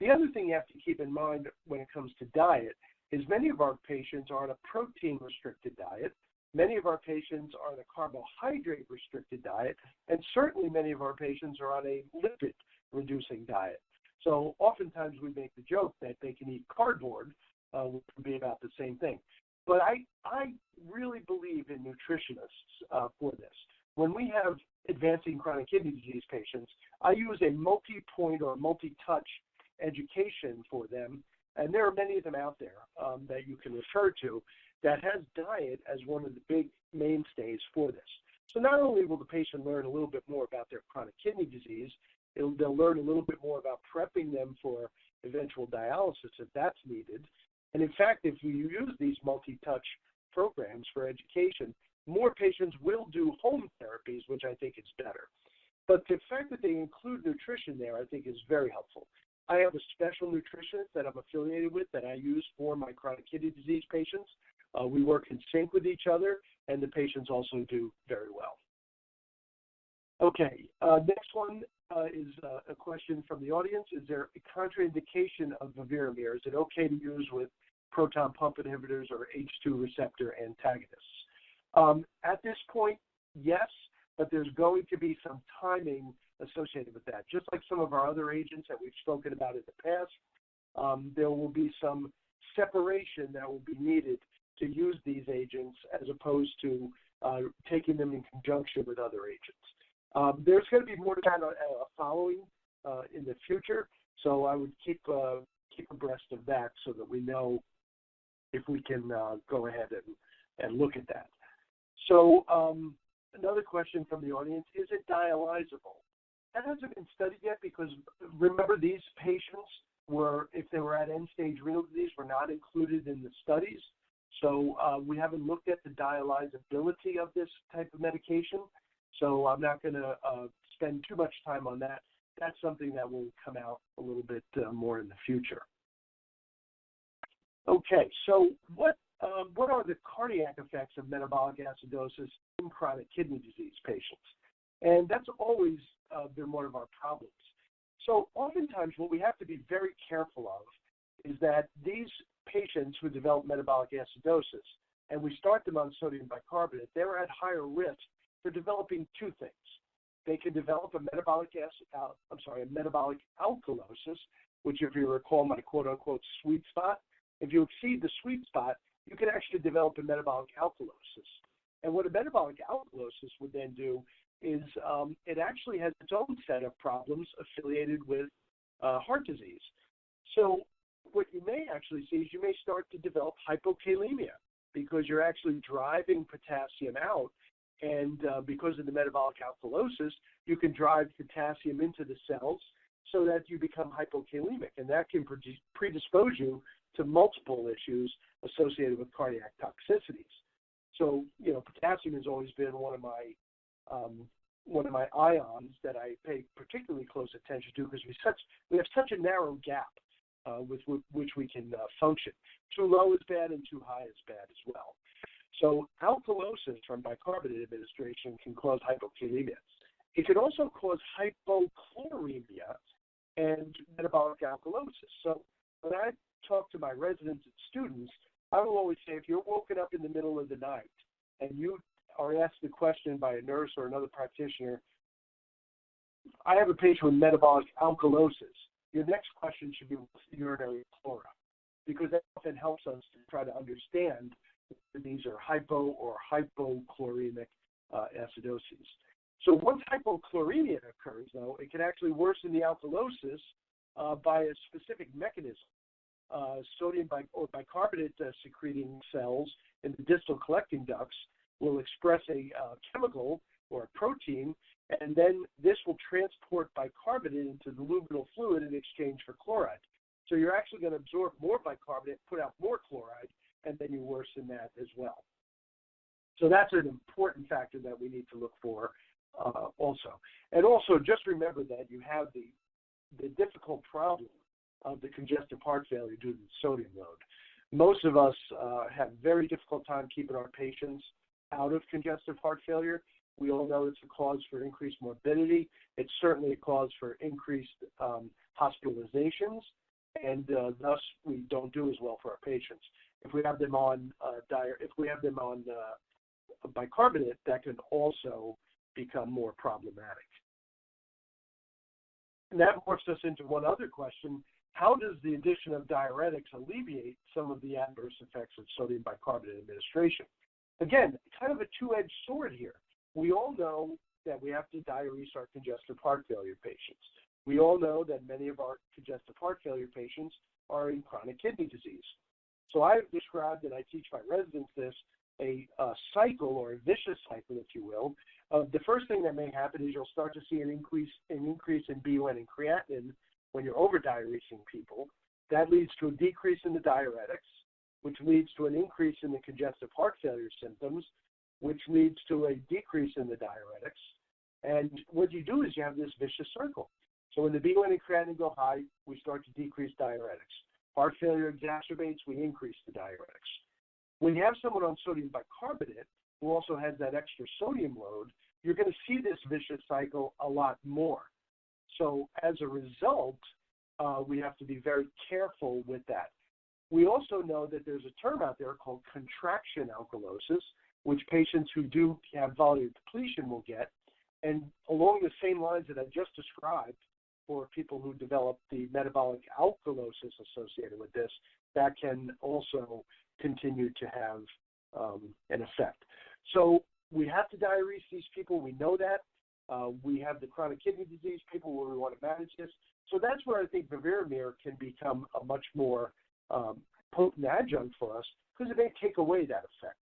The other thing you have to keep in mind when it comes to diet is many of our patients are on a protein-restricted diet. Many of our patients are on a carbohydrate-restricted diet, and certainly many of our patients are on a lipid-reducing diet. So oftentimes we make the joke that they can eat cardboard, which would be about the same thing. But I really believe in nutritionists for this. When we have advancing chronic kidney disease patients, I use a multi-point or multi-touch education for them, and there are many of them out there that you can refer to that has diet as one of the big mainstays for this. So not only will the patient learn a little bit more about their chronic kidney disease, they'll learn a little bit more about prepping them for eventual dialysis if that's needed. And in fact, if you use these multi-touch programs for education, more patients will do home therapies, which I think is better. But the fact that they include nutrition there, I think, is very helpful. I have a special nutritionist that I'm affiliated with that I use for my chronic kidney disease patients. We work in sync with each other, and the patients also do very well. Okay, next one is a question from the audience. Is there a contraindication of Veverimer? Is it okay to use with proton pump inhibitors or H2 receptor antagonists? At this point, yes, but there's going to be some timing associated with that. Just like some of our other agents that we've spoken about in the past, there will be some separation that will be needed to use these agents as opposed to taking them in conjunction with other agents. There's going to be more to that following in the future, so I would keep abreast of that so that we know if we can go ahead and look at that. So another question from the audience: is it dialyzable? That hasn't been studied yet because remember, these patients were, if they were at end-stage renal disease, were not included in the studies. So we haven't looked at the dialyzability of this type of medication. So I'm not going to spend too much time on that. That's something that will come out a little bit more in the future. Okay, so what are the cardiac effects of metabolic acidosis in chronic kidney disease patients? And that's always been one of our problems. So oftentimes what we have to be very careful of is that these patients who develop metabolic acidosis, and we start them on sodium bicarbonate, they're at higher risk for developing two things. They can develop a metabolic alkalosis, which, if you recall my quote-unquote sweet spot, if you exceed the sweet spot, you can actually develop a metabolic alkalosis. And what a metabolic alkalosis would then do is it actually has its own set of problems affiliated with heart disease. So what you may actually see is you may start to develop hypokalemia because you're actually driving potassium out. And because of the metabolic alkalosis, you can drive potassium into the cells so that you become hypokalemic. And that can predispose you to multiple issues associated with cardiac toxicities. So, potassium has always been one of my ions that I pay particularly close attention to because we have such a narrow gap with which we can function. Too low is bad and too high is bad as well. So alkalosis from bicarbonate administration can cause hypokalemia. It can also cause hypochloremia and metabolic alkalosis. So when I talk to my residents and students, I will always say, if you're woken up in the middle of the night and you are asked the question by a nurse or another practitioner, I have a patient with metabolic alkalosis, your next question should be, what's the urinary flora? Because that often helps us to try to understand if these are hypo or hypochloremic acidoses. So once hypochloremia occurs, though, it can actually worsen the alkalosis by a specific mechanism. Sodium or bicarbonate secreting cells in the distal collecting ducts will express a chemical or a protein, and then this will transport bicarbonate into the luminal fluid in exchange for chloride. So you're actually going to absorb more bicarbonate, put out more chloride, and then you worsen that as well. So that's an important factor that we need to look for also. And also just remember that you have the difficult problem of the congestive heart failure due to the sodium load. Most of us have very difficult time keeping our patients out of congestive heart failure. We all know it's a cause for increased morbidity. It's certainly a cause for increased hospitalizations, and thus we don't do as well for our patients. If we have them on bicarbonate, that can also become more problematic. And that morphs us into one other question. How does the addition of diuretics alleviate some of the adverse effects of sodium bicarbonate administration? Again, kind of a two-edged sword here. We all know that we have to diurese our congestive heart failure patients. We all know that many of our congestive heart failure patients are in chronic kidney disease. So I've described, and I teach my residents this, a cycle or a vicious cycle, if you will. The first thing that may happen is you'll start to see an increase in BUN and creatinine when you're over-diuresing people. That leads to a decrease in the diuretics, which leads to an increase in the congestive heart failure symptoms, which leads to a decrease in the diuretics. And what you do is you have this vicious circle. So when the BUN and creatinine go high, we start to decrease diuretics. Heart failure exacerbates, we increase the diuretics. When you have someone on sodium bicarbonate who also has that extra sodium load, you're going to see this vicious cycle a lot more. So as a result, we have to be very careful with that. We also know that there's a term out there called contraction alkalosis, which patients who do have volume depletion will get. And along the same lines that I just described for people who develop the metabolic alkalosis associated with this, that can also continue to have an effect. So we have to diurese these people. We know that. We have the chronic kidney disease people where we want to manage this. So that's where I think Veverimer can become a much more potent adjunct for us because it may take away that effect.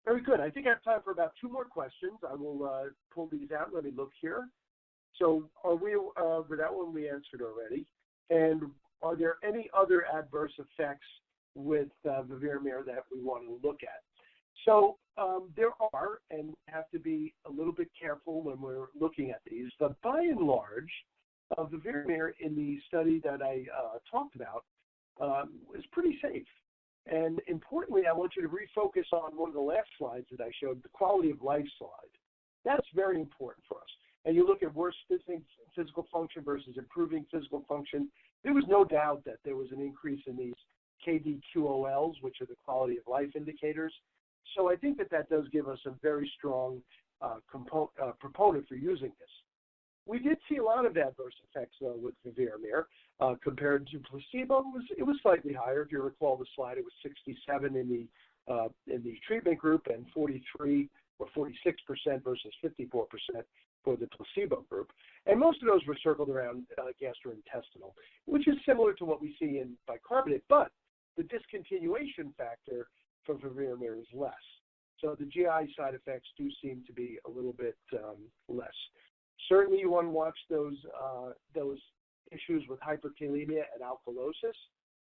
Very good. I think I have time for about two more questions. I will pull these out. Let me look here. So with that one we answered already. And are there any other adverse effects with Veverimer that we want to look at? So there are, and we have to be a little bit careful when we're looking at these. But by and large, Veverimer in the study that I talked about is pretty safe. And importantly, I want you to refocus on one of the last slides that I showed, the quality of life slide. That's very important for us. And you look at worse physical function versus improving physical function. There was no doubt that there was an increase in these KDQOLs, which are the quality of life indicators. So I think that does give us a very strong proponent for using this. We did see a lot of adverse effects, though, with Veverimer compared to placebo. It was slightly higher. If you recall the slide, it was 67 in the treatment group and 43 or 46% versus 54% for the placebo group. And most of those were circled around gastrointestinal, which is similar to what we see in bicarbonate, but the discontinuation factor for Veverimer is less. So the GI side effects do seem to be a little bit less. Certainly you want to watch those issues with hyperkalemia and alkalosis.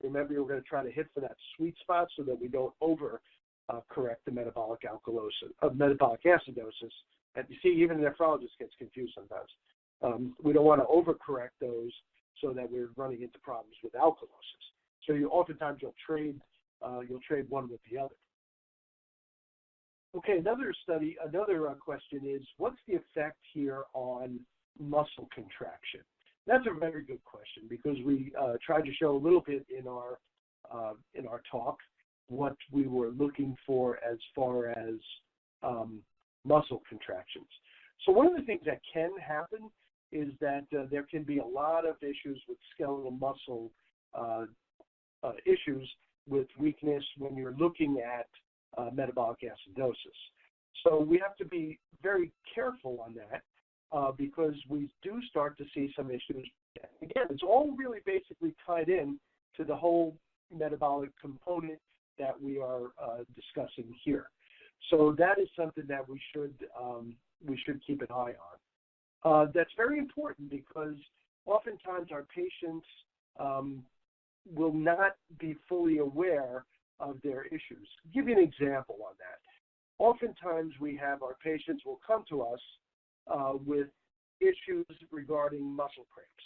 Remember, we're going to try to hit for that sweet spot so that we don't correct the metabolic acidosis. And you see, even the nephrologist gets confused sometimes. We don't want to overcorrect those so that we're running into problems with alkalosis. So oftentimes you'll trade one with the other. Okay, another question is, what's the effect here on muscle contraction? That's a very good question because we tried to show a little bit in our talk what we were looking for as far as muscle contractions. So one of the things that can happen is that there can be a lot of issues with skeletal muscle issues with weakness when you're looking at metabolic acidosis. So we have to be very careful on that because we do start to see some issues. Again, it's all really basically tied in to the whole metabolic component that we are discussing here. So that is something that we should keep an eye on. That's very important because oftentimes our patients will not be fully aware of their issues. I'll give you an example on that. Oftentimes we have our patients will come to us with issues regarding muscle cramps.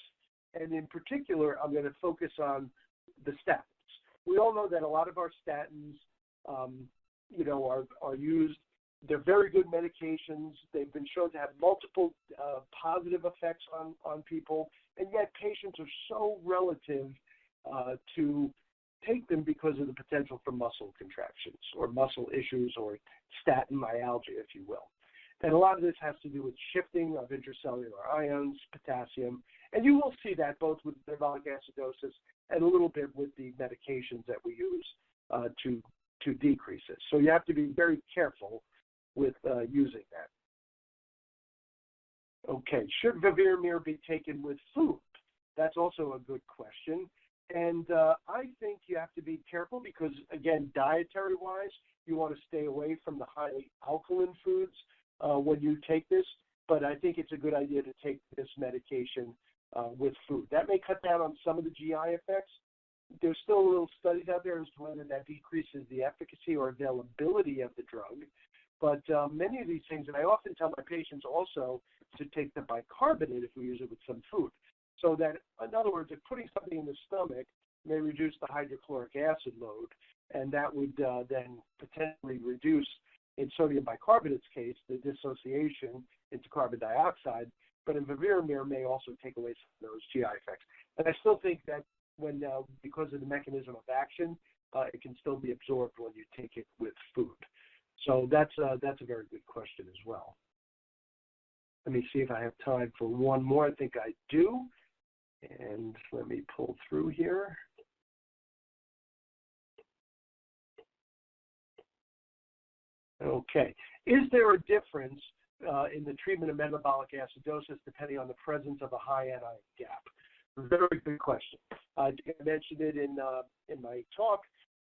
And in particular, I'm going to focus on the statins. We all know that a lot of our statins, are used. They're very good medications. They've been shown to have multiple positive effects on people, and yet patients are so relative to take them because of the potential for muscle contractions or muscle issues or statin myalgia, if you will. And a lot of this has to do with shifting of intracellular ions, potassium, and you will see that both with metabolic acidosis and a little bit with the medications that we use to decrease it. So you have to be very careful with using that. Okay, should Veverimer be taken with food? That's also a good question. And I think you have to be careful because, again, dietary-wise, you want to stay away from the highly alkaline foods when you take this, but I think it's a good idea to take this medication with food. That may cut down on some of the GI effects. There's still a little studies out there as to whether that decreases the efficacy or availability of the drug. But many of these things, and I often tell my patients also to take the bicarbonate if we use it with some food. So that, in other words, if putting something in the stomach may reduce the hydrochloric acid load, and that would then potentially reduce, in sodium bicarbonate's case, the dissociation into carbon dioxide, but in Veverimer may also take away some of those GI effects. And I still think that when, because of the mechanism of action, it can still be absorbed when you take it with food. So that's a very good question as well. Let me see if I have time for one more. I think I do. And let me pull through here. Okay. Is there a difference in the treatment of metabolic acidosis depending on the presence of a high anion gap? Very good question. I mentioned it in my talk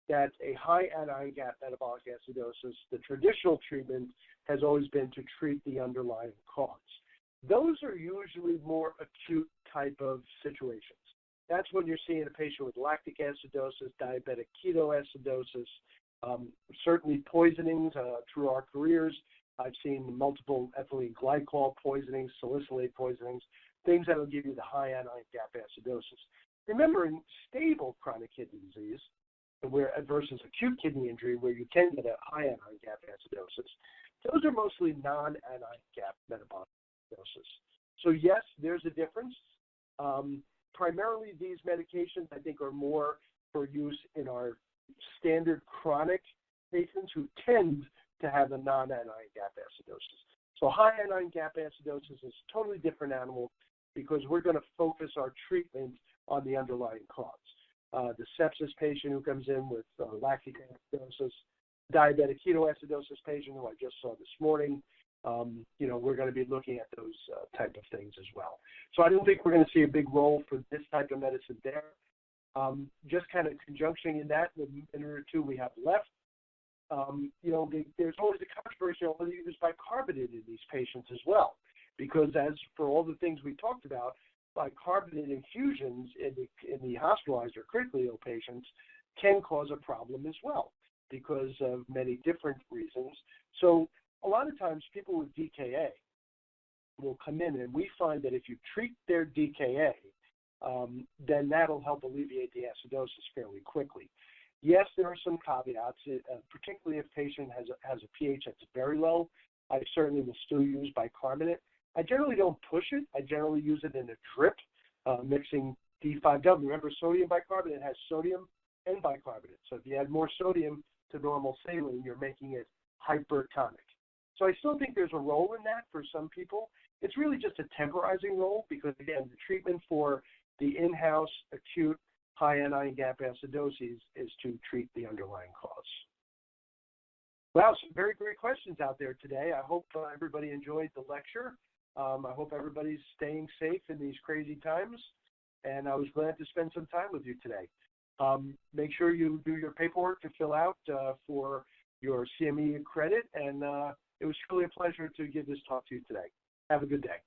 that a high anion gap metabolic acidosis, the traditional treatment has always been to treat the underlying cause. Those are usually more acute type of situations. That's when you're seeing a patient with lactic acidosis, diabetic ketoacidosis, certainly poisonings through our careers. I've seen multiple ethylene glycol poisonings, salicylate poisonings, things that will give you the high anion gap acidosis. Remember, in stable chronic kidney disease, versus acute kidney injury where you can get a high anion gap acidosis, those are mostly non-anion gap metabolic acidosis. So yes, there's a difference. Primarily these medications I think are more for use in our standard chronic patients who tend to have a non-anion gap acidosis. So high anion gap acidosis is a totally different animal because we're going to focus our treatment on the underlying cause. The sepsis patient who comes in with lactic acidosis, diabetic ketoacidosis patient who I just saw this morning, we're going to be looking at those type of things as well. So I don't think we're going to see a big role for this type of medicine there. Just kind of conjuncting in that, the minute or two we have left, there's always a controversy on whether you use bicarbonate in these patients as well, because as for all the things we talked about, bicarbonate infusions in the hospitalized or critically ill patients can cause a problem as well because of many different reasons. So a lot of times people with DKA will come in, and we find that if you treat their DKA, then that'll help alleviate the acidosis fairly quickly. Yes, there are some caveats, particularly if a patient has a pH that's very low. I certainly will still use bicarbonate. I generally don't push it. I generally use it in a drip, mixing D5W. Remember, sodium bicarbonate has sodium and bicarbonate. So if you add more sodium to normal saline, you're making it hypertonic. So I still think there's a role in that for some people. It's really just a temporizing role because, again, the treatment for the in-house acute high anion gap acidosis is to treat the underlying cause. Wow, some very great questions out there today. I hope everybody enjoyed the lecture. I hope everybody's staying safe in these crazy times, and I was glad to spend some time with you today. Make sure you do your paperwork to fill out for your CME credit, and it was truly a pleasure to give this talk to you today. Have a good day.